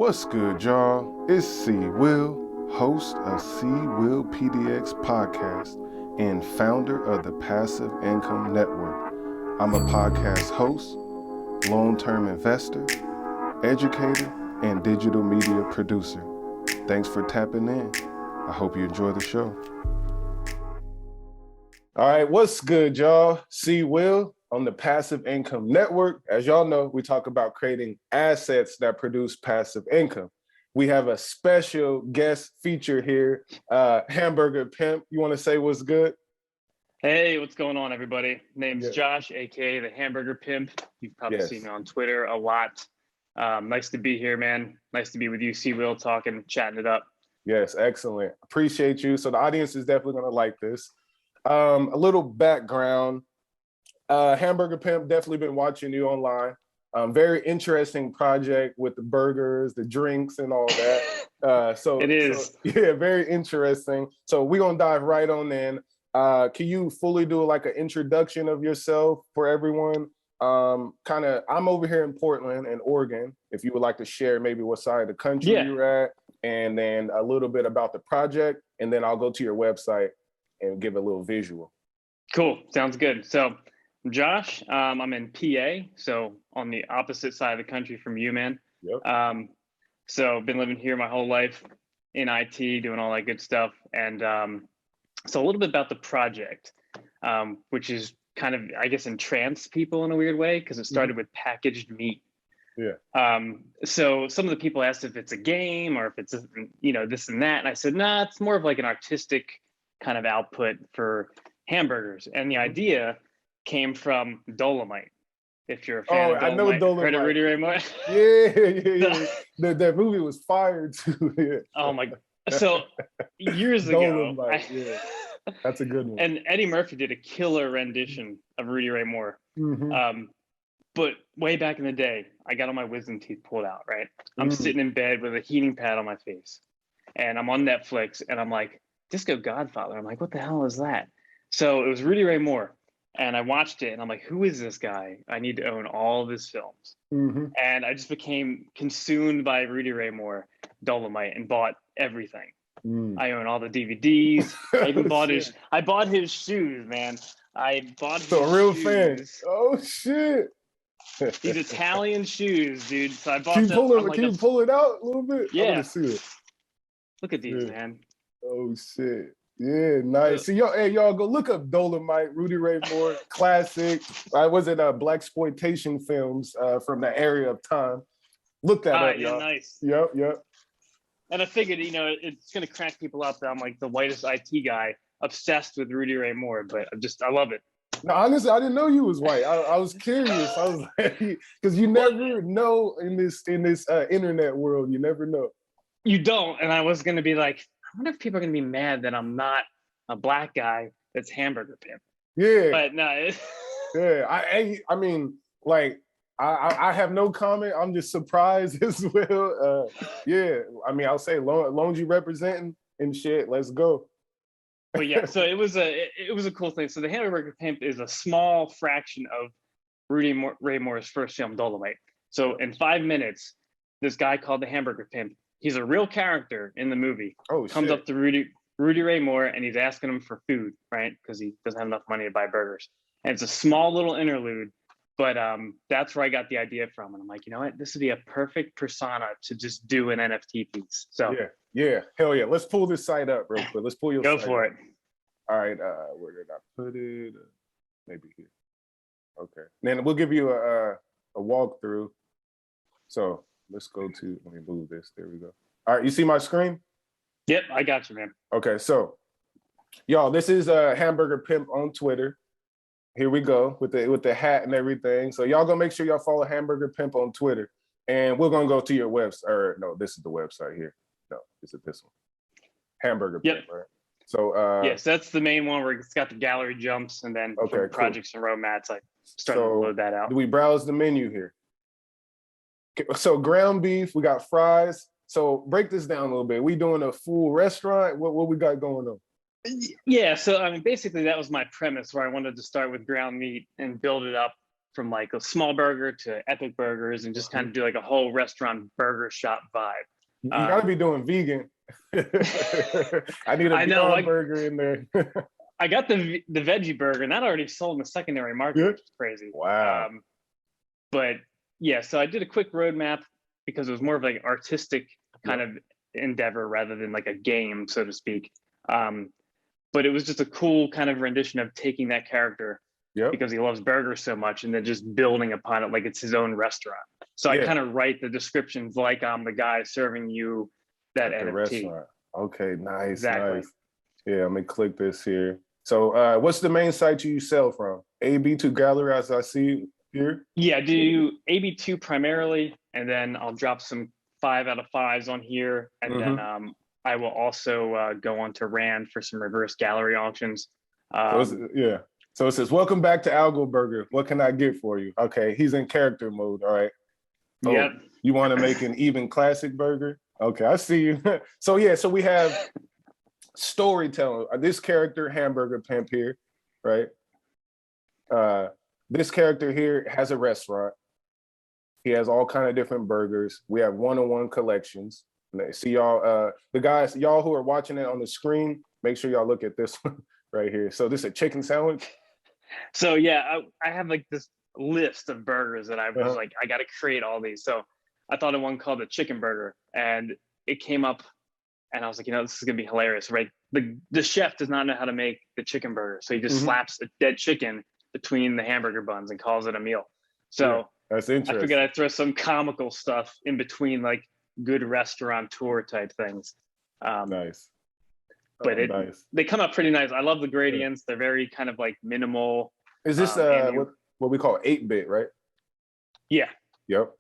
What's good, y'all? It's C-Will, host of Seawillpdx Podcast and founder of the Passive Income Network. I'm a podcast host, long-term investor, educator, and digital media producer. Thanks for tapping in. I hope you enjoy the show. All right, what's good, y'all? C-Will on the Passive Income Network. As y'all know, we talk about creating assets that produce passive income. We have a special guest feature here, Hamburger Pimp. You want to say what's good? Hey, what's going on, everybody? Name's Josh, aka the Hamburger Pimp. You've probably seen me on Twitter a lot. Nice to be here, man. Nice to be with you, C-Will, talking, chatting it up. Yes, excellent. Appreciate you. So the audience is definitely going to like this. A little background. Hamburger Pimp, definitely been watching you online. Very interesting project with the burgers, the drinks, and all that. So, very interesting. So we're gonna dive right on in. Can you fully do like an introduction of yourself for everyone? I'm over here in Portland and Oregon. If you would like to share maybe what side of the country you're at, and then a little bit about the project, and then I'll go to your website and give a little visual. Cool, sounds good. So I'm Josh, I'm in PA, so on the opposite side of the country from you, man. Yep. So I've been living here my whole life in IT, doing all that good stuff. And so a little bit about the project, which is kind of, I guess, entranced people in a weird way, because it started with packaged meat. Yeah. So some of the people asked if it's a game or if it's, this and that. And I said, nah, it's more of like an artistic kind of output for hamburgers. And the idea came from Dolemite. If you're a fan of Dolemite, I know Dolemite. Heard of Rudy Ray Moore? Yeah. That movie was fire too. Yeah. Oh my! So years ago, that's a good one. And Eddie Murphy did a killer rendition of Rudy Ray Moore. Mm-hmm. But way back in the day, I got all my wisdom teeth pulled out. Right, I'm sitting in bed with a heating pad on my face, and I'm on Netflix, and I'm like, Disco Godfather. I'm like, what the hell is that? So it was Rudy Ray Moore. And I watched it and I'm like, who is this guy? I need to own all of his films. Mm-hmm. And I just became consumed by Rudy Ray Moore, Dolemite, and bought everything. I own all the DVDs. I even bought I bought his shoes, man. I bought his shoes. A real fan. Oh shit. These Italian shoes, dude. So I bought them. Can you pull it out a little bit? Yeah. I want to see it. Look at these, man. Oh shit. Yeah, nice. So y'all go look up Dolemite, Rudy Ray Moore, classic. Was it blaxploitation films from the area of time? Look that up, y'all. Nice. Yep. And I figured, it's gonna crack people up that I'm like the whitest IT guy, obsessed with Rudy Ray Moore, but I love it. No, honestly, I didn't know you was white. I was curious. I was like, because you never know in this internet world, you never know. You don't, and I was gonna be like, I wonder if people are going to be mad that I'm not a black guy that's Hamburger Pimp. Yeah. But no. Yeah. I mean, like, I have no comment. I'm just surprised as well. Yeah. I mean, I'll say, long as you representing and shit, let's go. But yeah, so it was a cool thing. So the Hamburger Pimp is a small fraction of Rudy Ray Moore's first film, Dolemite. So in 5 minutes, this guy called the Hamburger Pimp, he's a real character in the movie. Comes up to Rudy Ray Moore and he's asking him for food, right? Because he doesn't have enough money to buy burgers. And it's a small little interlude, but that's where I got the idea from. And I'm like, you know what? This would be a perfect persona to just do an NFT piece. So yeah, hell yeah. Let's pull this site up real quick. Let's pull your Go site for up. it. All right, where did I put it? Maybe here. Okay. Then we'll give you a walkthrough. So let's go to, let me move this. There we go. All right, you see my screen? Yep, I got you, man. Okay, so y'all, this is Hamburger Pimp on Twitter. Here we go with the hat and everything. So y'all gonna make sure y'all follow Hamburger Pimp on Twitter, and we're gonna go to your website. Or no, this is the website here. No, is it this one? Hamburger Pimp, right? So yes, that's the main one where it's got the gallery jumps, and then for projects and roadmaps, I started to load that out. Do we browse the menu here? So ground beef, we got fries. So break this down a little bit. We doing a full restaurant? What we got going on? Yeah, so I mean, basically that was my premise, where I wanted to start with ground meat and build it up from like a small burger to epic burgers and just kind of do like a whole restaurant burger shop vibe. You gotta be doing vegan. I need a Beyond Burger in there. I got the veggie burger, and that already sold in the secondary market, which is crazy. Wow. But yeah, so I did a quick roadmap because it was more of like an artistic kind of endeavor rather than like a game, so to speak. But it was just a cool kind of rendition of taking that character because he loves burgers so much and then just building upon it like it's his own restaurant. So I kind of write the descriptions like I'm the guy serving you that NFT. Restaurant. Okay, nice. Exactly. Nice. Yeah, I'm gonna click this here. So what's the main site you sell from? AB2 Gallery, as I see here? Yeah, I do AB2 primarily, and then I'll drop some 5 out of 5s on here. And then I will also go on to Rand for some reverse gallery auctions. So it says, welcome back to Algorand. What can I get for you? Okay, he's in character mode, all right. Oh, yep. You want to make an even classic burger? Okay, I see you. So we have storytelling. This character, Hamburger Pimp here, right? This character here has a restaurant. He has all kind of different burgers. We have one-on-one collections. See y'all, the guys, y'all who are watching it on the screen, make sure y'all look at this one right here. So this is a chicken sandwich. So yeah, I have like this list of burgers that I was like, I got to create all these. So I thought of one called the chicken burger, and it came up, and I was like, this is gonna be hilarious, right? The chef does not know how to make the chicken burger, so he just slaps a dead chicken between the hamburger buns and calls it a meal. So that's interesting. I figured I'd throw some comical stuff in between, like good restaurateur type things. Nice. But they come up pretty nice. I love the gradients. They're very kind of like minimal. Is this what we call 8-bit, right? Yeah. Yep.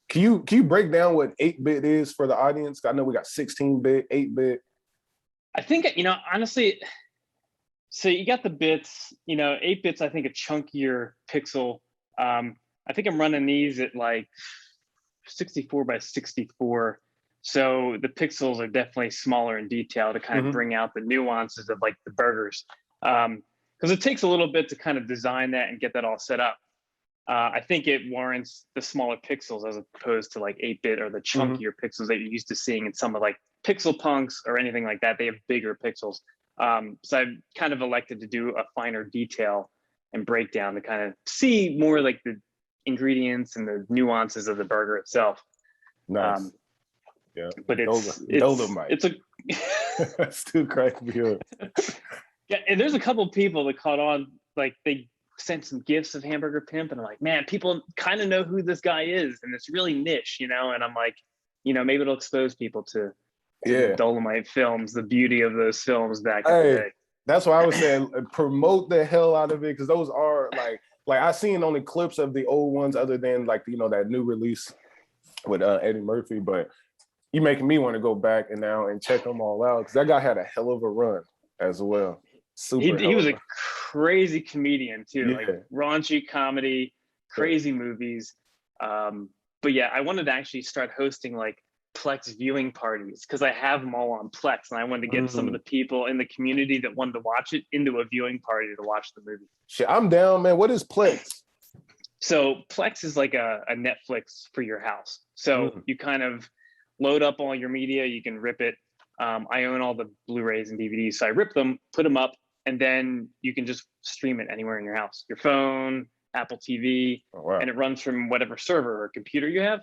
Can you break down what 8-bit is for the audience? I know we got 16-bit, 8-bit. I think, honestly, so you got the bits, 8-bit's, I think, a chunkier pixel. I think I'm running these at like 64 by 64. So the pixels are definitely smaller in detail to kind of bring out the nuances of like the burgers. Because it takes a little bit to kind of design that and get that all set up. I think it warrants the smaller pixels as opposed to like 8-bit or the chunkier pixels that you're used to seeing in some of like Pixel Punks or anything like that. They have bigger pixels. So I've kind of elected to do a finer detail and breakdown to kind of see more like the ingredients and the nuances of the burger itself. Nice. Yeah, but it's Dolemite. It's a that's too crazy. Yeah, and there's a couple of people that caught on, like they sent some gifts of Hamburger Pimp, and I'm like, man, people kind of know who this guy is, and it's really niche, and I'm like, maybe it'll expose people to the Dolemite films, the beauty of those films back in the day. That's why I was saying promote the hell out of it, because those are like I seen only clips of the old ones, other than like that new release with Eddie Murphy, but you making me want to go back and check them all out, because that guy had a hell of a run as well. He was a crazy comedian too, like raunchy comedy, crazy movies. But yeah, I wanted to actually start hosting like Plex viewing parties, because I have them all on Plex, and I wanted to get some of the people in the community that wanted to watch it into a viewing party to watch the movie. Shit, I'm down, man. What is Plex? So Plex is like a Netflix for your house. So you kind of load up all your media, you can rip it. I own all the Blu-rays and DVDs, so I rip them, put them up, and then you can just stream it anywhere in your house, your phone, Apple TV, and it runs from whatever server or computer you have.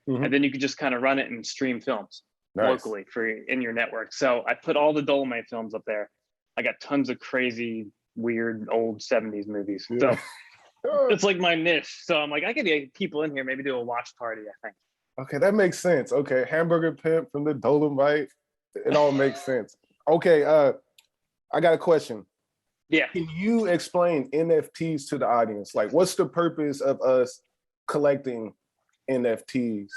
And then you can just kind of run it and stream films locally in your network. So I put all the Dolemite films up there. I got tons of crazy, weird, old 70s movies. So it's like my niche. So I'm like, I could get people in here, maybe do a watch party, I think. Okay, that makes sense. Okay, Hamburger Pimp from the Dolemite. It all makes sense. Okay, I got a question. Yeah. Can you explain NFTs to the audience? Like, what's the purpose of us collecting NFTs?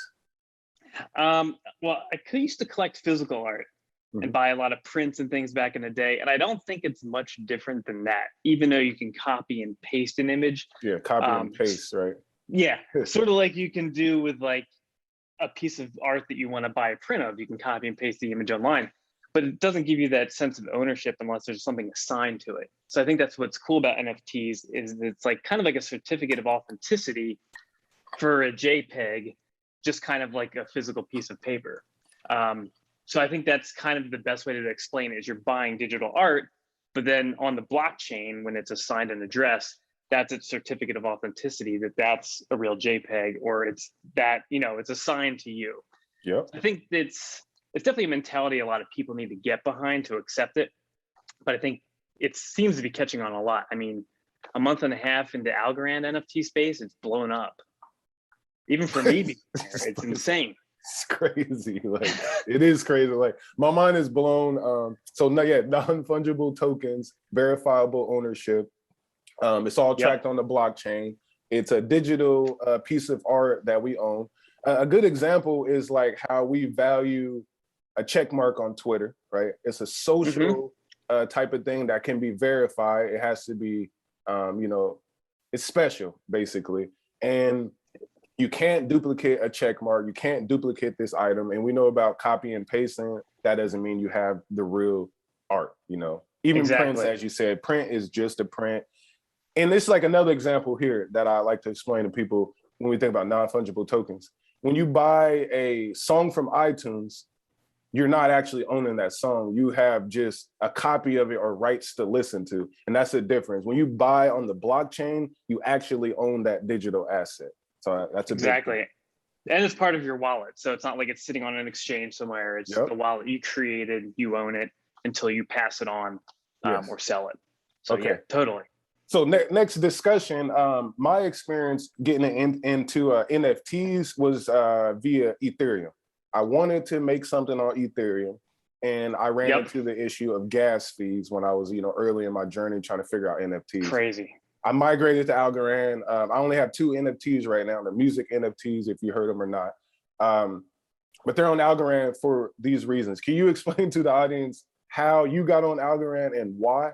Well, I used to collect physical art and buy a lot of prints and things back in the day. And I don't think it's much different than that, even though you can copy and paste an image. Yeah, copy and paste, right? Yeah, sort of like you can do with like a piece of art that you want to buy a print of. You can copy and paste the image online. but it doesn't give you that sense of ownership unless there's something assigned to it. So I think that's what's cool about NFTs is that it's like kind of like a certificate of authenticity for a JPEG, just kind of like a physical piece of paper. So I think that's kind of the best way to explain it is you're buying digital art, but then on the blockchain, when it's assigned an address, that's a certificate of authenticity that that's a real JPEG, or it's that, you know, it's assigned to you. Yep. I think it's definitely a mentality a lot of people need to get behind to accept it. But I think it seems to be catching on a lot. I mean, a month and a half into Algorand NFT space, it's blown up. Even for me, it's insane. It's crazy. Like, it is crazy. Like, my mind is blown. So non-fungible tokens, verifiable ownership. It's all tracked on the blockchain. It's a digital piece of art that we own. A good example is like how we value a check mark on Twitter, right? It's a social type of thing that can be verified. It has to be, you know, it's special, basically. And you can't duplicate a check mark. You can't duplicate this item. And we know about copy and pasting. That doesn't mean you have the real art, you know? Even prints, as you said, print is just a print. And it's like another example here that I like to explain to people when we think about non-fungible tokens. When you buy a song from iTunes, you're not actually owning that song. You have just a copy of it or rights to listen to. And that's the difference. When you buy on the blockchain, you actually own that digital asset. So that's a exactly. And it's part of your wallet. So it's not like it's sitting on an exchange somewhere. It's the wallet you created, you own it until you pass it on or sell it. So yeah, totally. So next discussion, my experience getting into NFTs was via Ethereum. I wanted to make something on Ethereum, and I ran into the issue of gas fees when I was, you know, early in my journey trying to figure out NFTs. Crazy. I migrated to Algorand. I only have 2 NFTs right now, the music NFTs, if you heard them or not. But they're on Algorand for these reasons. Can you explain to the audience how you got on Algorand and why?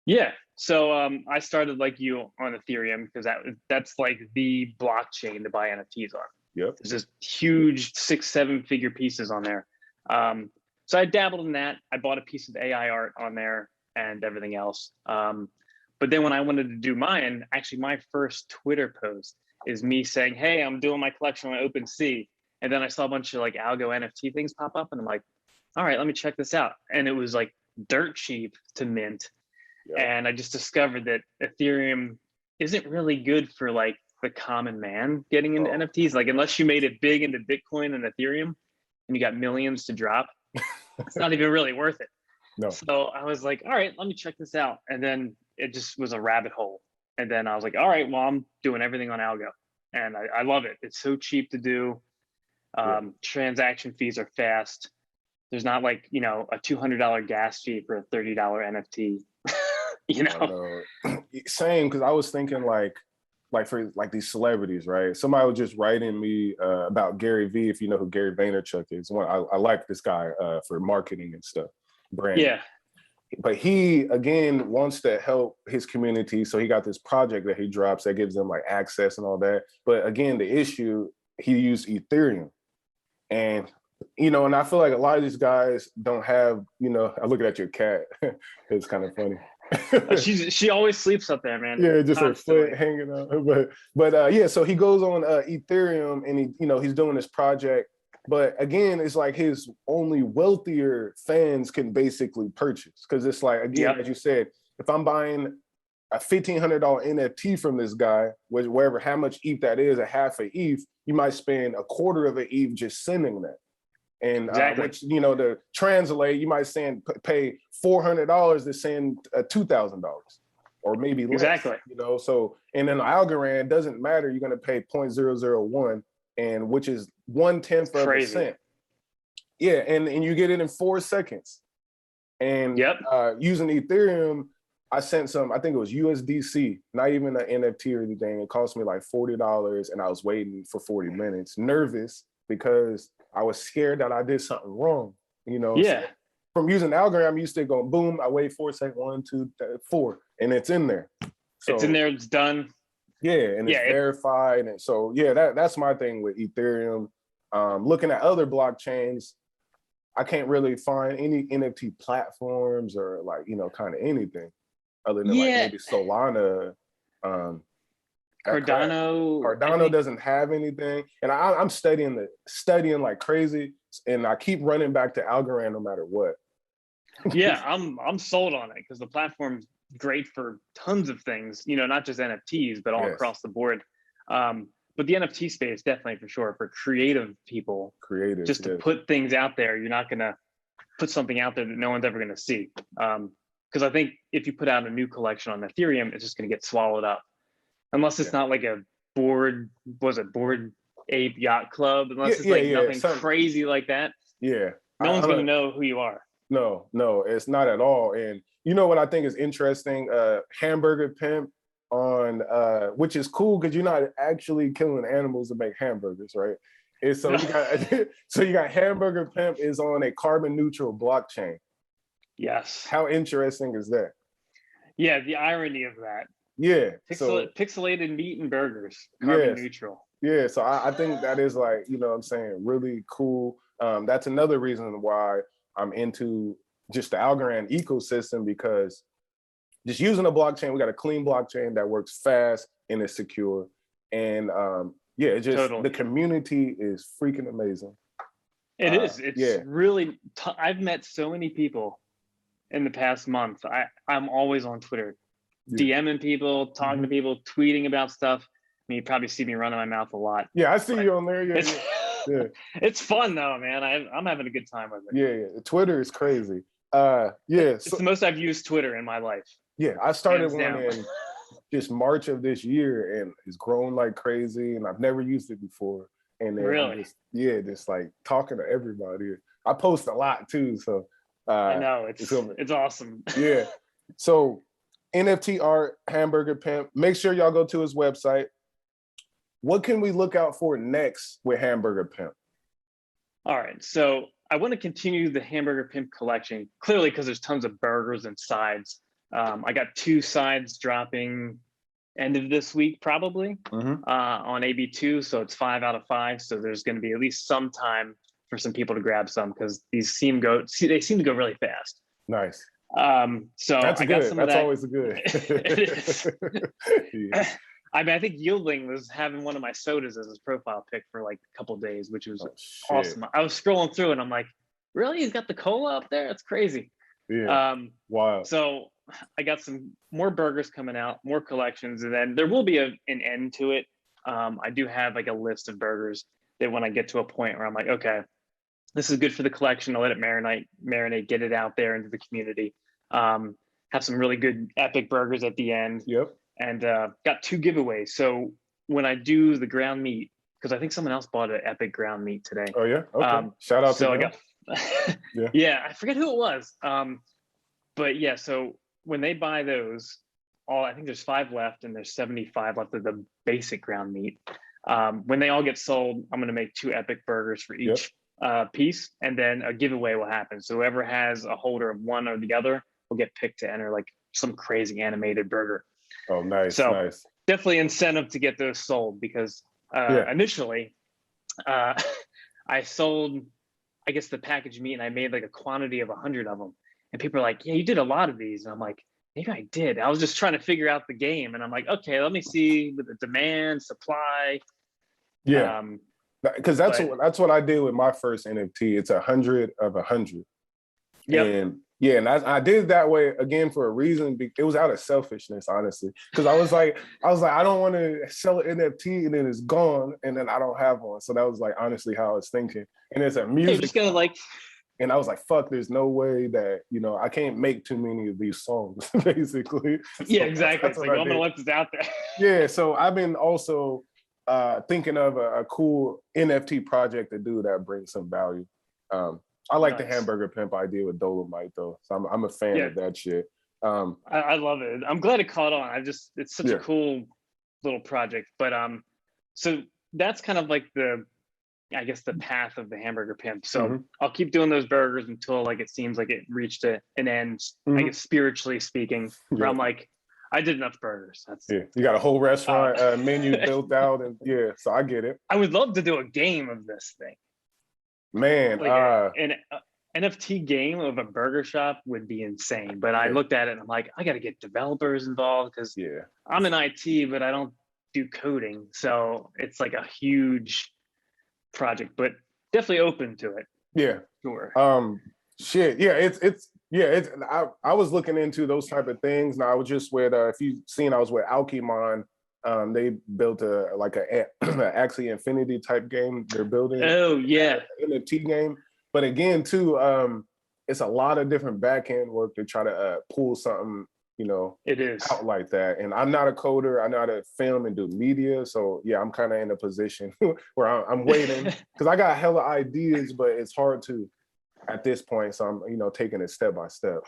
Yeah. So I started like you on Ethereum because that's like the blockchain to buy NFTs on. Yep. There's just huge 6-7 figure pieces on there. So I dabbled in that. I bought a piece of AI art on there and everything else. But then when I wanted to do mine, actually my first Twitter post is me saying, hey, I'm doing my collection on OpenSea. And then I saw a bunch of like algo NFT things pop up and I'm like, all right, let me check this out. And it was like dirt cheap to mint. Yep. And I just discovered that Ethereum isn't really good for like the common man getting into NFTs. Like unless you made it big into Bitcoin and Ethereum and you got millions to drop, it's not even really worth it. No. So I was like, all right, let me check this out. And then it just was a rabbit hole. And then I was like, all right, well, I'm doing everything on Algo. And I love it. It's so cheap to do. Transaction fees are fast. There's not like, you know, a $200 gas fee for a $30 NFT. You know? Same, because I was thinking like for like these celebrities, right? Somebody was just writing me about Gary Vee, if you know who Gary Vaynerchuk is. I like this guy for marketing and stuff, branding. Yeah. But he, again, wants to help his community. So he got this project that he drops that gives them like access and all that. But again, the issue, he used Ethereum. And, you know, and I feel like a lot of these guys don't have, you know, I'm looking at your cat. It's kind of funny. She always sleeps up there, man. Yeah, just her foot hanging out. But yeah, so he goes on Ethereum and he's doing this project. But again, it's like his only wealthier fans can basically purchase. Because it's like, again, as you said, if I'm buying a $1,500 NFT from this guy, wherever how much ETH that is, a half an ETH, you might spend a quarter of an ETH just sending that. And which, you know, to translate, you might pay $400 to send $2,000 or maybe less. Exactly. You know, so, and then Algorand doesn't matter. You're going to pay 0.001, and which is 1/10 of a cent. Yeah, and you get it in 4 seconds. And using Ethereum, I sent some, I think it was USDC, not even an NFT or anything. It cost me like $40, and I was waiting for 40 minutes, nervous because I was scared that I did something wrong, you know? Yeah. So from using Algorand, I'm used to going boom, I wait 4 seconds, 1, 2, 3, 4, and it's in there. So, it's in there, it's done. Yeah, and it's verified. And so, yeah, that's my thing with Ethereum. Looking at other blockchains, I can't really find any NFT platforms or like, you know, kind of anything other than like maybe Solana. Cardano doesn't have anything, and I'm studying like crazy, and I keep running back to Algorand no matter what. Yeah, I'm sold on it because the platform's great for tons of things, you know, not just NFTs, but all across the board. But the NFT space, definitely for sure, for creative people, just to put things out there. You're not gonna put something out there that no one's ever gonna see. Because I think if you put out a new collection on Ethereum, it's just gonna get swallowed up, unless it's not like a Bored Ape Yacht Club, unless it's like nothing crazy like that. Yeah, no one's gonna know who you are. No, it's not at all. And you know what I think is interesting? Hamburger Pimp on which is cool because you're not actually killing animals to make hamburgers, right? And so you got Hamburger Pimp is on a carbon neutral blockchain. Yes. How interesting is that? Yeah, the irony of that. Yeah. Pixelated meat and burgers, carbon neutral. Yeah, so I think that is like, you know what I'm saying, really cool. That's another reason why I'm into just the Algorand ecosystem, because just using a blockchain, we got a clean blockchain that works fast and is secure. And the community is freaking amazing. It is. It's really, I've met so many people in the past month. I'm always on Twitter, DMing people, talking to people, tweeting about stuff. I mean, you probably see me running my mouth a lot. Yeah, I see you on there. Yeah. It's fun though, man. I'm having a good time with it. Yeah. Twitter is crazy. It's the most I've used Twitter in my life. Yeah, I started one in just March of this year, and it's grown like crazy, and I've never used it before. And then really, just like talking to everybody. I post a lot too, so I know it's awesome. Yeah. So NFT art, Hamburger Pimp. Make sure y'all go to his website. What can we look out for next with Hamburger Pimp? All right, so I want to continue the Hamburger Pimp collection, clearly because there's tons of burgers and sides. I got 2 sides dropping end of this week, probably on AB2. So it's 5 out of 5. So there's going to be at least some time for some people to grab some, because these seem to go really fast. Nice. So that's I good. got some of that's that. Always a good. It is. Yeah. I mean, I think Yielding was having one of my sodas as his profile pic for like a couple of days, which was awesome. I was scrolling through and I'm like, really? He's got the cola up there? That's crazy. Yeah. Wow. So I got some more burgers coming out, more collections, and then there will be an end to it. I do have like a list of burgers that when I get to a point where I'm like, okay, this is good for the collection, I'll let it marinate, get it out there into the community. Have some really good epic burgers at the end. Yep. And got 2 giveaways. So when I do the ground meat, because I think someone else bought an epic ground meat today. Oh yeah. Okay. Shout out to them. Yeah, I forget who it was. But yeah, so when they buy those, I think there's 5 left, and there's 75 left of the basic ground meat. When they all get sold, I'm gonna make 2 epic burgers for each piece, and then a giveaway will happen. So whoever has a holder of one or the other will get picked to enter like some crazy animated burger. Oh, nice. So nice. Definitely incentive to get those sold, because initially I sold, I guess, the packaged meat, and I made like a quantity of 100 of them. And people are like, yeah, you did a lot of these. And I'm like, maybe I did. I was just trying to figure out the game. And I'm like, okay, let me see with the demand, supply. Yeah. Because that's what I did with my first NFT. It's 100 of 100. Yep. And I did it that way again for a reason. It was out of selfishness, honestly, because I was like, I don't want to sell an NFT and then it's gone and then I don't have one. So that was like honestly how I was thinking. And it's a music. Just gonna like. And I was like, fuck, there's no way that, I can't make too many of these songs, basically. Yeah, exactly. It's like, I'm gonna let this out there. Yeah. So I've been also thinking of a cool NFT project to do that brings some value. I like the Hamburger Pimp idea with Dolemite though. So I'm a fan of that shit. I love it. I'm glad it caught on. It's such a cool little project. But so that's kind of like the path of the Hamburger Pimp. So I'll keep doing those burgers until like it seems like it reached an end, I guess spiritually speaking, where I'm like, I did enough burgers. You got a whole restaurant menu built out, and so I get it. I would love to do a game of this thing. Man, like NFT game of a burger shop would be insane. But I looked at it and I'm like, I got to get developers involved because I'm in IT, but I don't do coding. So it's like a huge project, but definitely open to it. Yeah. Sure. Shit. Yeah. It's I was looking into those type of things. Now I was just with if you've seen, I was with Alchemon. They built a Axie Infinity type game. They're building. Oh yeah. NFT game. But again, too, it's a lot of different back end work to try to pull something, it is out like that. And I'm not a coder. I know how to film and do media. So yeah, I'm kind of in a position where I'm waiting because I got hella ideas, but it's hard to at this point. So I'm, taking it step by step.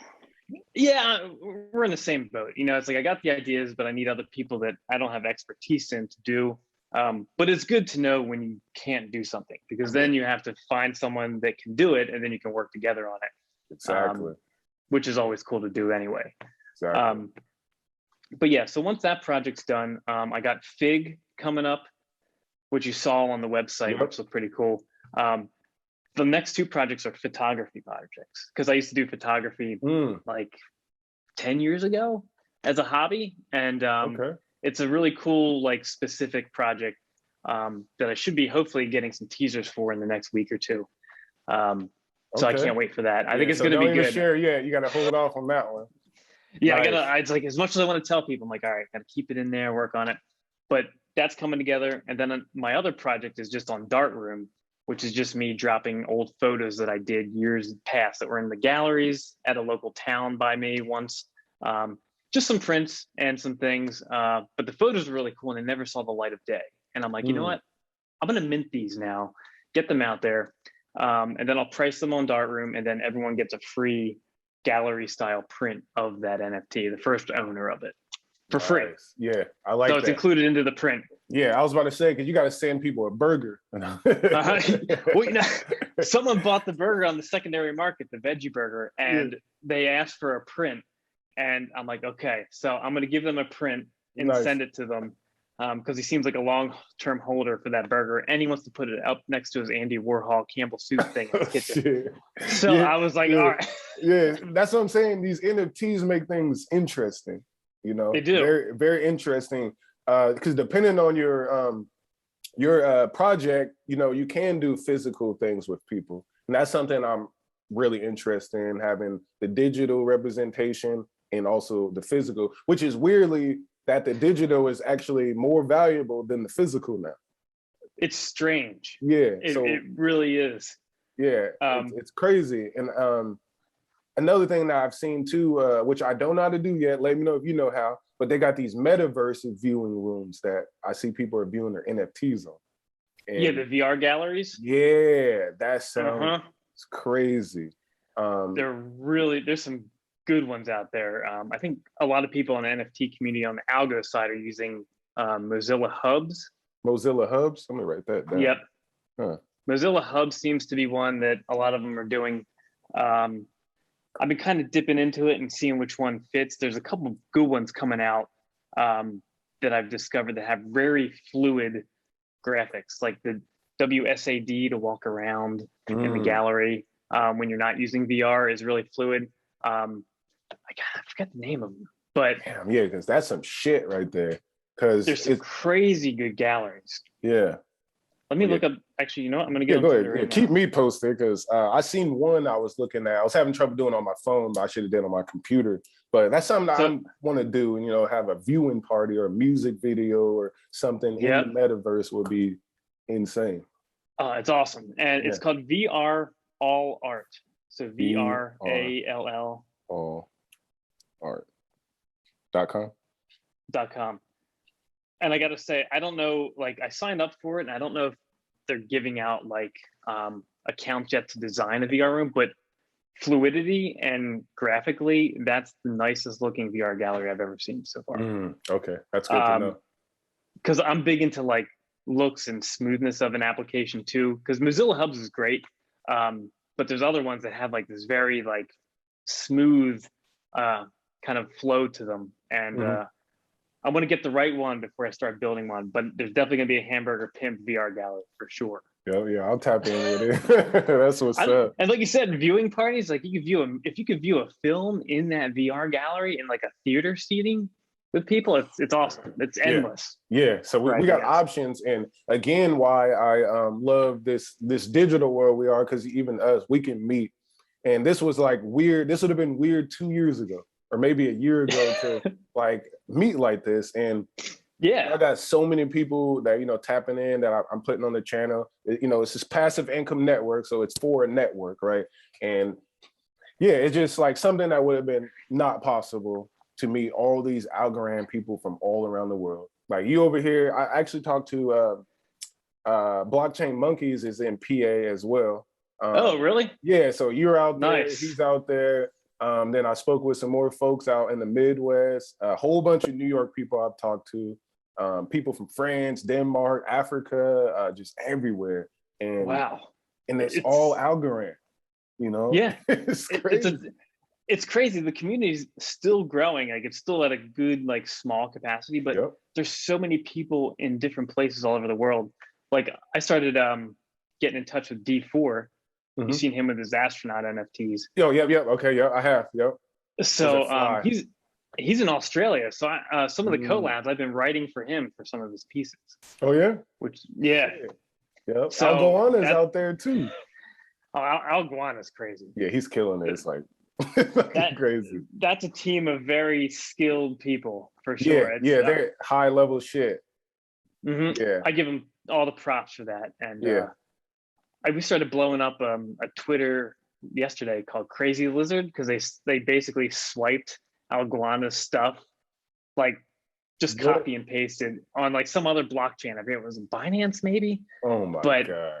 Yeah, we're in the same boat. It's like I got the ideas, but I need other people that I don't have expertise in to do. But it's good to know when you can't do something because then you have to find someone that can do it and then you can work together on it. Exactly. Which is always cool to do anyway. Exactly. But yeah, so once that project's done, I got Fig coming up, which you saw on the website, which looked pretty cool. The next two projects are photography projects because I used to do photography like 10 years ago as a hobby. And it's a really cool, like specific project that I should be hopefully getting some teasers for in the next week or two. So I can't wait for that. I think it's going to be good. Share, you got to hold off on that one. Yeah, nice. It's like as much as I want to tell people, I'm like, all right, got to keep it in there, work on it. But that's coming together. And then my other project is just on Dartroom, which is just me dropping old photos that I did years past that were in the galleries at a local town by me once. Just some prints and some things. But the photos were really cool and they never saw the light of day. And I'm like, you know what? I'm going to mint these now, get them out there. And then I'll price them on Dartroom and then everyone gets a free gallery style print of that NFT, the first owner of it, for free. Yeah, I like that. So it's included into the print. Yeah, I was about to say, because you got to send people a burger. Well, someone bought the burger on the secondary market, the veggie burger, and they asked for a print. And I'm like, okay, so I'm going to give them a print and send it to them because he seems like a long-term holder for that burger. And he wants to put it up next to his Andy Warhol Campbell soup thing in his kitchen. So I was like, all right. Yeah, that's what I'm saying. These NFTs make things interesting. They do. Very, very interesting. Because depending on your project, you can do physical things with people. And that's something I'm really interested in, having the digital representation and also the physical, which is weirdly that the digital is actually more valuable than the physical now. It's strange. Yeah. It really is. Yeah, it's crazy. And another thing that I've seen too, which I don't know how to do yet, let me know if you know how, but they got these metaverse viewing rooms that I see people are viewing their NFTs on. And yeah, the VR galleries. Yeah, that sounds crazy. There's some good ones out there. I think a lot of people in the NFT community on the algo side are using Mozilla Hubs. Mozilla Hubs? Let me write that down. Yep. Huh. Mozilla Hubs seems to be one that a lot of them are doing. I've been kind of dipping into it and seeing which one fits. There's a couple of good ones coming out that I've discovered that have very fluid graphics, like the WSAD to walk around in the gallery when you're not using VR is really fluid. I forgot the name of them, but damn, yeah, because that's some shit right there. Because there's some crazy good galleries. Yeah. Let me look up. Actually, you know what? I'm gonna get. Go ahead. Keep me posted because I seen one I was looking at. I was having trouble doing it on my phone, but I should have done it on my computer. But that's something that I want to do. And have a viewing party or a music video or something in the metaverse would be insane. It's awesome, and it's called VR All Art. So VRALL All Art.com. .com. And I got to say, I don't know, like I signed up for it and I don't know if they're giving out like accounts yet to design a VR room, but fluidity and graphically, that's the nicest looking VR gallery I've ever seen so far. Okay, that's good to know. Because I'm big into like looks and smoothness of an application too, because Mozilla Hubs is great. But there's other ones that have like this very like smooth kind of flow to them. And I want to get the right one before I start building one, but there's definitely going to be a Hamburger Pimp VR gallery for sure. Yeah, I'll tap in with it. That's what's up. And like you said, viewing parties, like you could view if you could view a film in that VR gallery in like a theater seating with people, it's awesome. It's Yeah. endless. Yeah, so we got options, and again, why I love this digital world we are, because even us, we can meet. And this was like weird. This would have been weird 2 years ago, or maybe a year ago, to like meet like this. And yeah, I got so many people that tapping in that I'm putting on the channel. It's this passive income network, so it's for a network, right? And yeah, it's just like something that would have been not possible to meet all these Algorand people from all around the world. Like you over here, I actually talked to Blockchain Monkeys is in PA as well. Oh, really? Yeah, so you're out there, Nice. he's out there. Then I spoke with some more folks out in the Midwest, a whole bunch of New York people I've talked to, people from France, Denmark, Africa, just everywhere. And wow. And it's all Algorand, Yeah. It's crazy. It's crazy. The community is still growing. Like it's still at a good, like small capacity, but there's so many people in different places all over the world. Like I started getting in touch with D4. You've seen him with his astronaut NFTs. Yep. Okay, I have. Yep. So he's in Australia. So some of the collabs I've been writing for him for some of his pieces. Oh yeah. Yep. So Algorand is out there too. Oh, Algorand is crazy. Yeah, he's killing it. It's like crazy. That's a team of very skilled people for sure. They're high level shit. Yeah, I give them all the props for that. And we started blowing up a Twitter yesterday called Crazy Lizard, because they basically swiped Algoranda's stuff, like just copy and pasted on like some other blockchain. I forget, it was Binance maybe. Oh my god.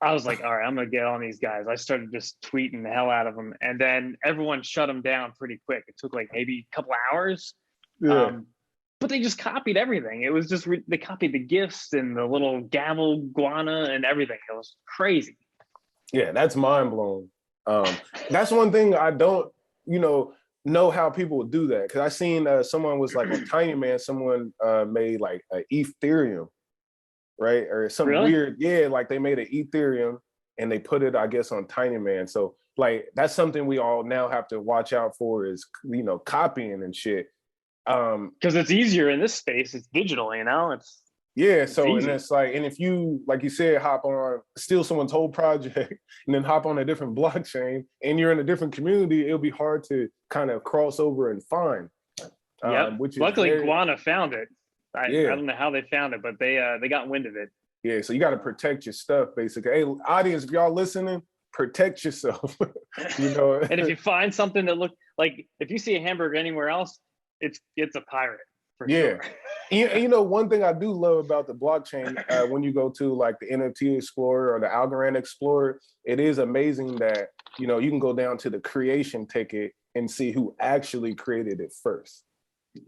I was like, all right, I'm gonna get on these guys. I started just tweeting the hell out of them, and then everyone shut them down pretty quick. It took like maybe a couple hours. But they just copied everything. It was just they copied the GIFs and the little gavel guana and everything. It was crazy. Yeah, that's mind blowing. That's one thing I don't, know how people would do that, because I seen someone was like on Tiny Man. Someone made like an Ethereum, right, or something weird. Yeah, like they made an Ethereum and they put it, I guess, on Tiny Man. So like that's something we all now have to watch out for, is copying and shit. Because it's easier in this space. It's digital, it's so easy. And it's like, and if you, like you said, hop on, steal someone's whole project and then hop on a different blockchain and you're in a different community, it'll be hard to kind of cross over and find. Which is luckily Guana found it. I don't know how they found it, but they got wind of it. Yeah, so you got to protect your stuff, basically. Hey, audience, if y'all listening, protect yourself. And if you find something that looks like, if you see a hamburger anywhere else, it's a pirate for sure. And one thing I do love about the blockchain, when you go to like the NFT Explorer or the Algorand Explorer, it is amazing that you can go down to the creation ticket and see who actually created it first.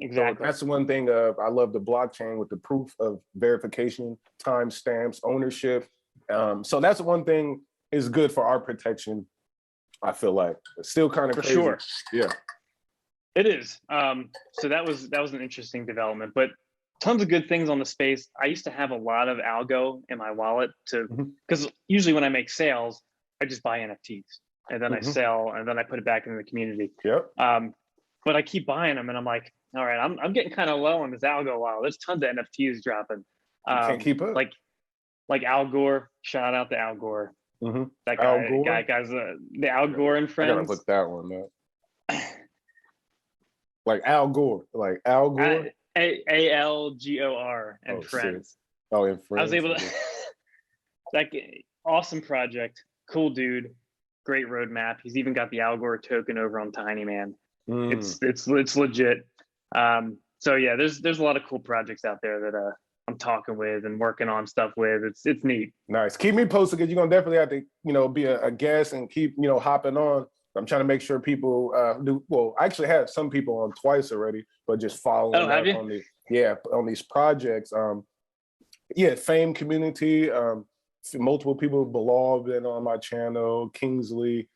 Exactly. So that's one thing I love the blockchain, with the proof of verification, timestamps, ownership. So that's one thing is good for our protection, I feel like. It's still kind of crazy. Sure. Yeah. It is. So that was an interesting development, but tons of good things on the space. I used to have a lot of algo in my wallet because usually when I make sales, I just buy NFTs and then I sell and then I put it back into the community. Yep. But I keep buying them and I'm like, all right, I'm getting kind of low on this algo wallet. There's tons of NFTs dropping. Can't keep up. Like Al Gore. Shout out to Al Gore. That guy's the Al Gore and friends. I gotta look that one up. Like Al Gore, ALGOR and friends. Shit. Oh, and friends. I was able to. Awesome project, cool dude, great roadmap. He's even got the Al Gore token over on Tiny Man. It's legit. So yeah, there's a lot of cool projects out there that I'm talking with and working on stuff with. It's neat. Nice. Keep me posted, because you're gonna definitely have to be a guest and keep hopping on. I'm trying to make sure people do. Well, I actually have some people on twice already, but just following up on these projects. Fame community. Multiple people, Bilal been on my channel, Kingsley,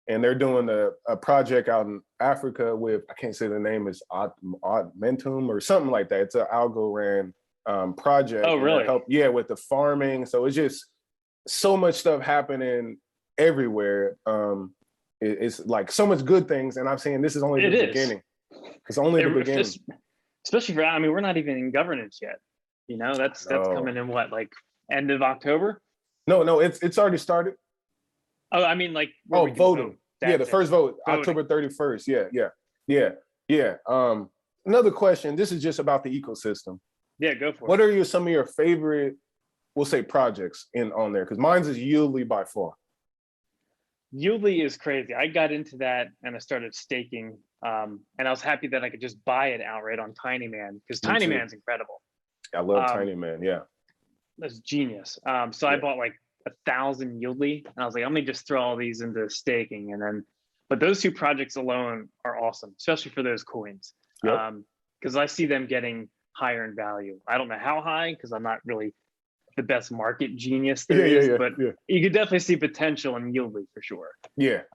and they're doing a project out in Africa with, I can't say the name, is Augmentum or something like that. It's an Algorand project. Oh, really? Help, with the farming. So it's just so much stuff happening everywhere. It's like so much good things, and I'm saying this is only the beginning. It's only the beginning. Especially for, I mean, we're not even in governance yet. You know, that's coming in what, like end of October? No, it's already started. Oh, I mean, like voting. Vote. Yeah, the first vote, voting. October 31st. Yeah. Another question. This is just about the ecosystem. Yeah, go for it. What are some of your favorite, we'll say, projects on there? Because mine's is YALL by far. YALL is crazy. I got into that and I started staking. And I was happy that I could just buy it outright on Tinyman, because Tinyman's incredible. I love Tinyman, yeah. That's genius. So I bought like 1,000 YALL, and I was like, I'm gonna just throw all these into staking, and then, but those two projects alone are awesome, especially for those coins. Because I see them getting higher in value. I don't know how high, because I'm not really the best market genius there is, but you could definitely see potential in YALL for sure.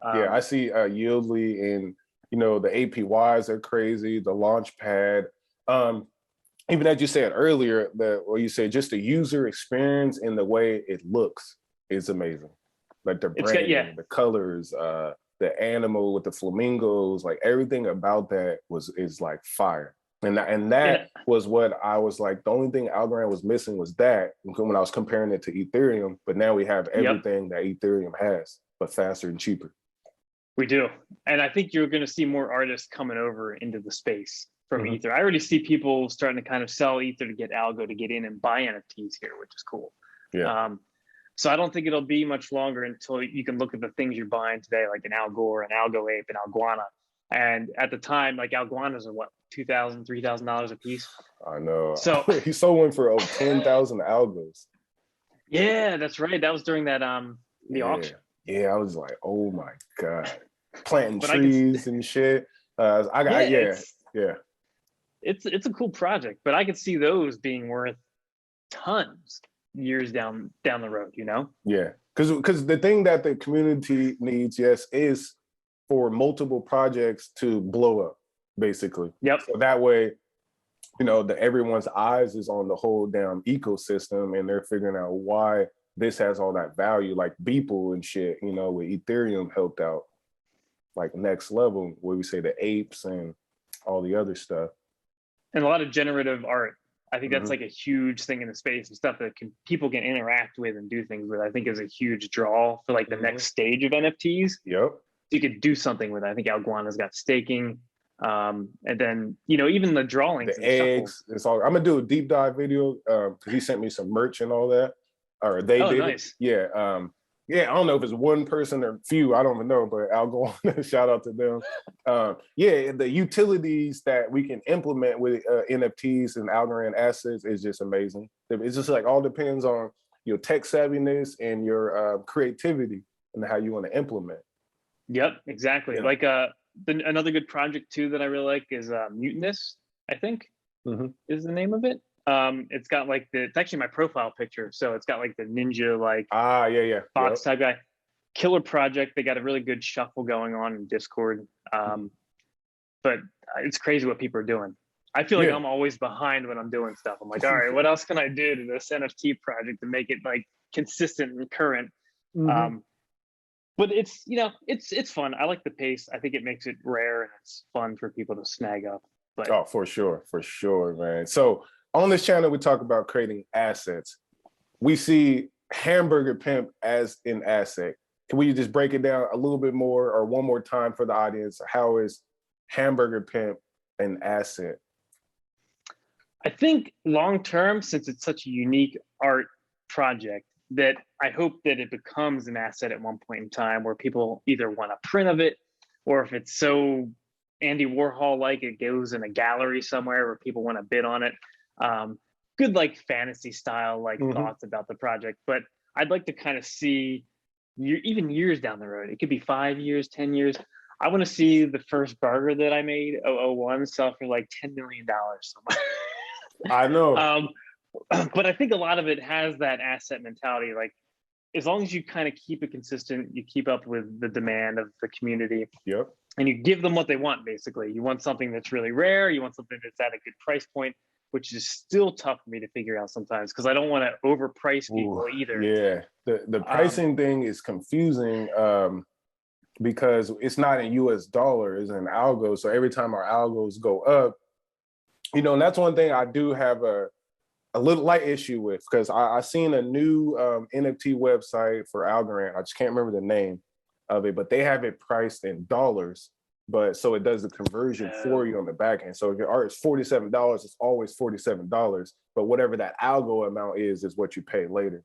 I see YALL, and you know, the APYs are crazy, the launch pad. Even as you said earlier, you said just the user experience and the way it looks is amazing. Like the branding, the colors, the animal with the flamingos, like everything about that is like fire. And that was what I was like, the only thing Algorand was missing was that when I was comparing it to Ethereum, but now we have everything that Ethereum has, but faster and cheaper. We do. And I think you're going to see more artists coming over into the space from Ether. I already see people starting to kind of sell Ether to get Algo to get in and buy NFTs here, which is cool. So I don't think it'll be much longer until you can look at the things you're buying today, like an Algor, an Algo Ape, an Alguana. And at the time, like Alguanas are what, $2,000, $3,000 a piece? I know. So he sold one for 10,000 Algos. Yeah, that's right. That was during that the auction. Yeah, I was like, oh my God. Planting trees and shit. It's a cool project, but I could see those being worth tons years down the road, you know? Yeah, because the thing that the community needs, is for multiple projects to blow up, basically. So that way, you know, everyone's eyes is on the whole damn ecosystem, and they're figuring out why this has all that value, like Beeple and shit, you know, with Ethereum helped out like next level, where we say the apes and all the other stuff. And a lot of generative art. I think that's like a huge thing in the space, and stuff that people can interact with and do things with. I think is a huge draw for like the next stage of NFTs. You could do something with it. I think Alguana's got staking. And then, you know, even the drawings, the eggs, it's all. I'm gonna do a deep dive video because he sent me some merch and all that. Or they did. Nice. I don't know if it's one person or few, I don't even know, but I'll go on. Shout out to them. The utilities that we can implement with NFTs and Algorand assets is just amazing. It's just like all depends on your tech savviness and your creativity and how you want to implement. Yep, exactly. Like another good project too that I really like is Mutinous, I think is the name of it. It's got like it's actually my profile picture, so it's got like the ninja like box type guy. Killer project. They got a really good shuffle going on in Discord. But it's crazy what people are doing. I feel like I'm always behind when I'm doing stuff. I'm like, all right, what else can I do to this NFT project to make it like consistent and current? But it's, you know, it's fun. I like the pace. I think it makes it rare and it's fun for people to snag up. But for sure, man. So on this channel, we talk about creating assets. We see Hamburger Pimp as an asset. Can we just break it down a little bit more or one more time for the audience? How is Hamburger Pimp an asset? I think long-term, since it's such a unique art project, that I hope that it becomes an asset at one point in time where people either want a print of it, or if it's so Andy Warhol-like, it goes in a gallery somewhere where people want to bid on it. Good like fantasy style like thoughts about the project, but I'd like to kind of see even years down the road. It could be 5 years, 10 years. I want to see the first burger that I made, 001, sell for like $10 million somewhere. I know. But I think a lot of it has that asset mentality. Like, as long as you kind of keep it consistent, you keep up with the demand of the community. And you give them what they want, basically. You want something that's really rare. You want something that's at a good price point. which is still tough for me to figure out sometimes because I don't want to overprice people either. Yeah, the pricing thing is confusing because it's not in US dollars, it's in algo. So every time our algos go up, you know, and that's one thing I do have a little light issue with, because I seen a new NFT website for Algorand. I just can't remember the name of it, but they have it priced in dollars. But so it does the conversion for you on the back end. So if your art is $47, it's always $47. But whatever that algo amount is what you pay later.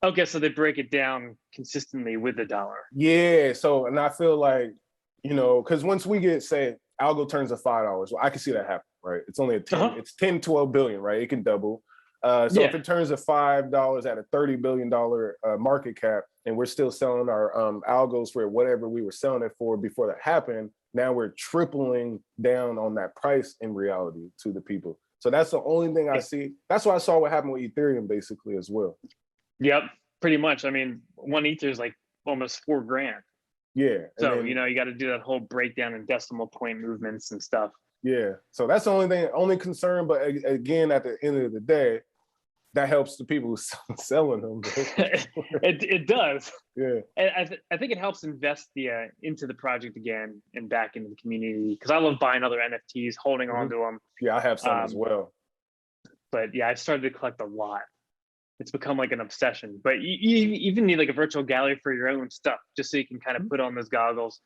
Okay, so they break it down consistently with the dollar. Yeah. So, and I feel like, you know, because once we get, say, algo turns to $5, well, I can see that happen, right? It's only it's 10, 12 billion, right? It can double. So if it turns to $5 at a $30 billion market cap, and we're still selling our algos for whatever we were selling it for before that happened, now we're tripling down on that price in reality to the people. So that's the only thing I see. That's why I saw what happened with Ethereum basically as well. Yep, pretty much. I mean, one Ether is like almost $4,000. Yeah. So, you know, you got to do that whole breakdown in decimal point movements and stuff. Yeah. So that's the only concern. But again, at the end of the day, that helps the people who's selling them. It does. Yeah. And I think it helps invest into the project again and back into the community, because I love buying other NFTs, holding on to them. Yeah, I have some as well. But yeah, I've started to collect a lot. It's become like an obsession. But you even need like a virtual gallery for your own stuff, just so you can kind of put on those goggles,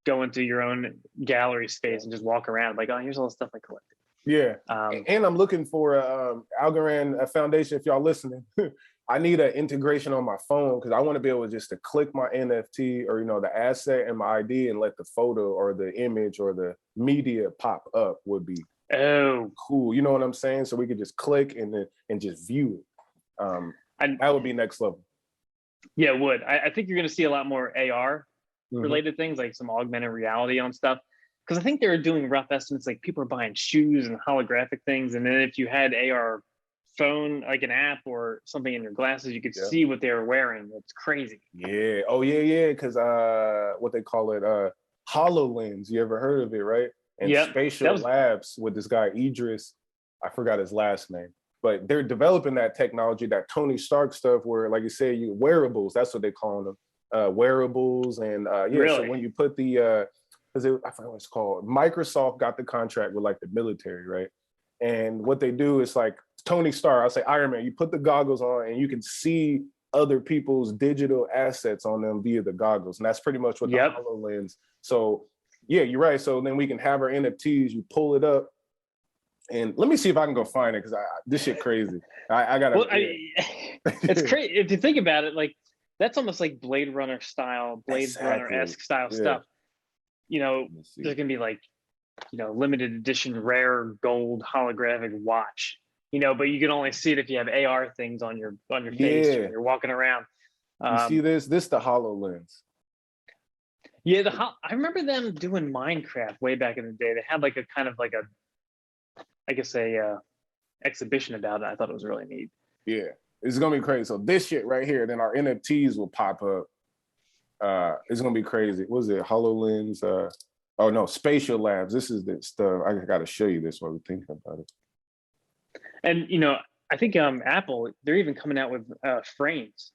go into your own gallery space and just walk around like, oh, here's all the stuff I collected. Yeah, and I'm looking for Algorand Foundation. If y'all listening, I need an integration on my phone, because I want to be able just to click my NFT or, you know, the asset and my ID and let the photo or the image or the media pop up would be cool. You know what I'm saying? So we could just click and just view it. That would be next level. Yeah, it would. I think you're going to see a lot more AR related things, like some augmented reality on stuff. Because I think they were doing rough estimates, like people are buying shoes and holographic things. And then if you had AR phone, like an app or something in your glasses, you could see what they were wearing. It's crazy. Yeah. Oh, yeah. Because what they call it, HoloLens. You ever heard of it, right? And Spatial Labs with this guy, Idris. I forgot his last name. But they're developing that technology, that Tony Stark stuff where, like you said, wearables, that's what they call them. Wearables. And so when you put the... I forgot what it's called. Microsoft got the contract with like the military, right? And what they do is like Tony Stark, I'll say Iron Man, you put the goggles on and you can see other people's digital assets on them via the goggles. And that's pretty much what the HoloLens. So yeah, you're right. So then we can have our NFTs, you pull it up, and let me see if I can go find it, because this shit crazy. I gotta. Well, it's crazy if you think about it. Like that's almost like Blade Runner style, Runner-esque style stuff. You know, there's gonna be like, you know, limited edition rare gold holographic watch. You know, but you can only see it if you have AR things on your face when you're walking around. You see this? This the HoloLens. Yeah, I remember them doing Minecraft way back in the day. They had like a kind of like a exhibition about it. I thought it was really neat. Yeah, it's gonna be crazy. So this shit right here, then our NFTs will pop up. It's gonna be crazy. What was it? HoloLens. Oh no, Spatial Labs. This is the stuff. I gotta show you this while we're thinking about it. And you know, I think Apple, they're even coming out with frames.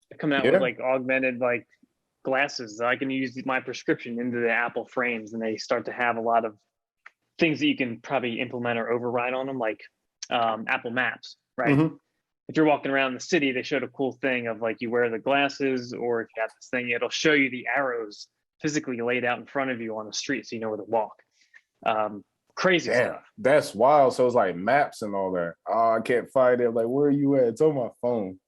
They're coming out with like augmented like glasses. I can use my prescription into the Apple frames, and they start to have a lot of things that you can probably implement or override on them, like Apple Maps, right? If you're walking around the city, they showed a cool thing of like you wear the glasses, or if you have this thing, it'll show you the arrows physically laid out in front of you on the street, so you know where to walk. Crazy stuff. That's wild. So it's like maps and all that. Oh, I can't find it. Like, where are you at? It's on my phone.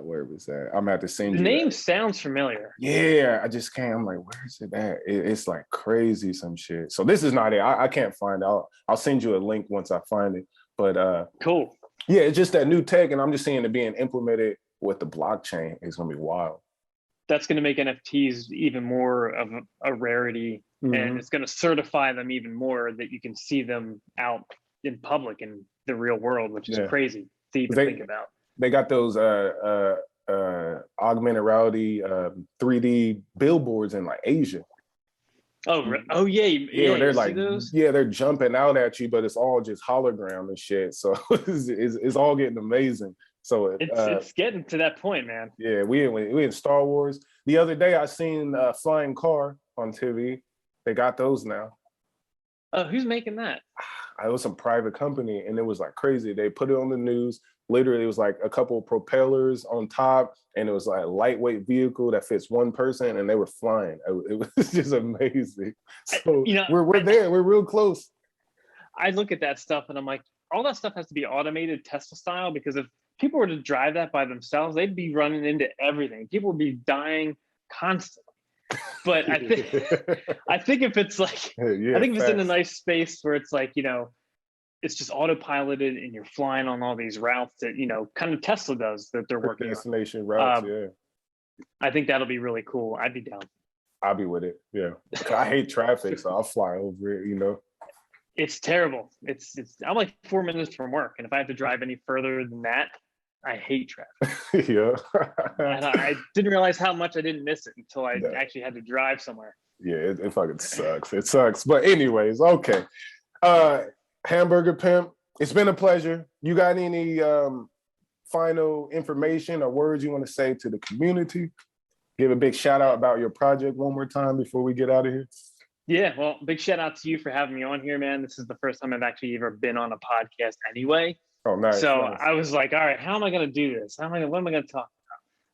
Where was that? I'm at the same. The name sounds familiar. Yeah, I just can't. I'm like, where is it at? It's like crazy, some shit. So this is not it. I can't find it. I'll send you a link once I find it. But cool. Yeah, it's just that new tech, and I'm just seeing it being implemented with the blockchain. It's gonna be wild. That's gonna make NFTs even more of a rarity, and it's gonna certify them even more that you can see them out in public in the real world, which is crazy to even think about. They got those augmented reality 3D billboards in like Asia. Oh yeah, Yeah, they're you see like, those? yeah, they're jumping out at you, but it's all just hologram and shit. So it's all getting amazing. So It's getting to that point, man. yeah, we in Star Wars. The other day I seen a flying car on TV. They got those now. Oh, who's making that? It was some private company, and it was like crazy. They put it on the news. Literally, it was like a couple of propellers on top, and it was like a lightweight vehicle that fits one person, and they were flying. It was just amazing. So we're there. We're real close. I look at that stuff and I'm like, all that stuff has to be automated Tesla style, because if people were to drive that by themselves, they'd be running into everything. People would be dying constantly. But I think if it's like, I think if it's in a nice space where it's like, it's just autopiloted and you're flying on all these routes that, kind of Tesla does that they're working destination on. Routes, yeah. I think that'll be really cool. I'd be down. I'll be with it. Yeah. I hate traffic, so I'll fly over it, It's terrible. I'm like 4 minutes from work. And if I have to drive any further than that, I hate traffic. Yeah. And I didn't realize how much I didn't miss it until I actually had to drive somewhere. Yeah, it fucking sucks. It sucks. But anyways, okay. Hamburger Pimp, it's been a pleasure. You got any final information or words you want to say to the community? Give a big shout out about your project one more time before we get out of here. Yeah, well, big shout out to you for having me on here, man. This is the first time I've actually ever been on a podcast anyway. Oh, nice. So nice. I was like, all right, how am I going to do this? What am I going to talk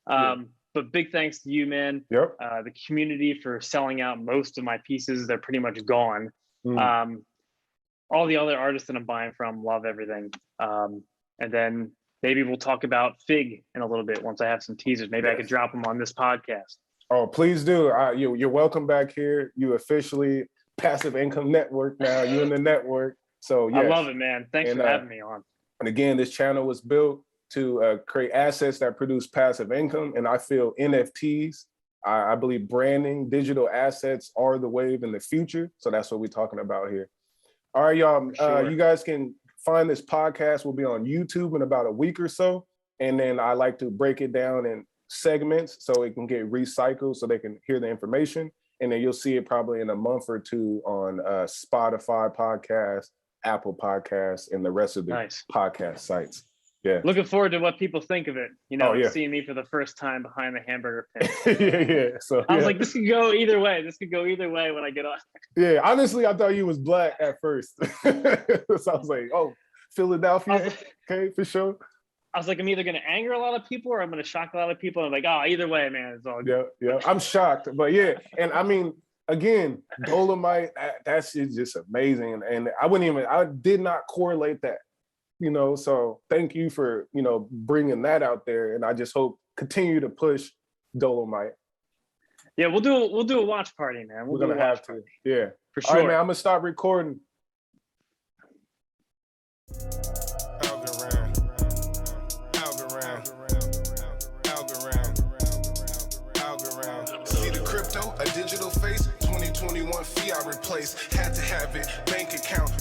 about? But big thanks to you, man. Yep. The community for selling out most of my pieces. They're pretty much gone. All the other artists that I'm buying from, love everything. And then maybe we'll talk about Fig in a little bit once I have some teasers. Maybe I could drop them on this podcast. Oh, please do. You're welcome back here. You officially Passive Income Network now. You're in the network. So yes. I love it, man. Thanks for having me on. And again, this channel was built to create assets that produce passive income. And I feel NFTs, I believe branding, digital assets are the wave in the future. So that's what we're talking about here. All right, y'all. Sure. You guys can find this podcast. Will be on YouTube in about a week or so. And then I like to break it down in segments so it can get recycled so they can hear the information. And then you'll see it probably in a month or two on Spotify podcast, Apple Podcasts, and the rest of the podcast sites. Yeah. Looking forward to what people think of it. Seeing me for the first time behind the Hamburger Pimp. yeah. So I was like, this could go either way. This could go either way when I get on. Yeah. Honestly, I thought you was black at first. So I was like, oh, Philadelphia. Okay, for sure. I was like, I'm either going to anger a lot of people or I'm going to shock a lot of people. I'm like, oh, either way, man, it's all good. Yeah. I'm shocked, but yeah. And I mean, again, Dolemite, that's just amazing. And I did not correlate that, so thank you for, bringing that out there. And I just hope continue to push Dolemite. Yeah, we'll do a watch party, man. We're going to have to. Yeah. For sure. All right, man, I'm going to stop recording. Algorand. See the crypto, a digital face, 2021 fiat replace. Had to have it, bank account.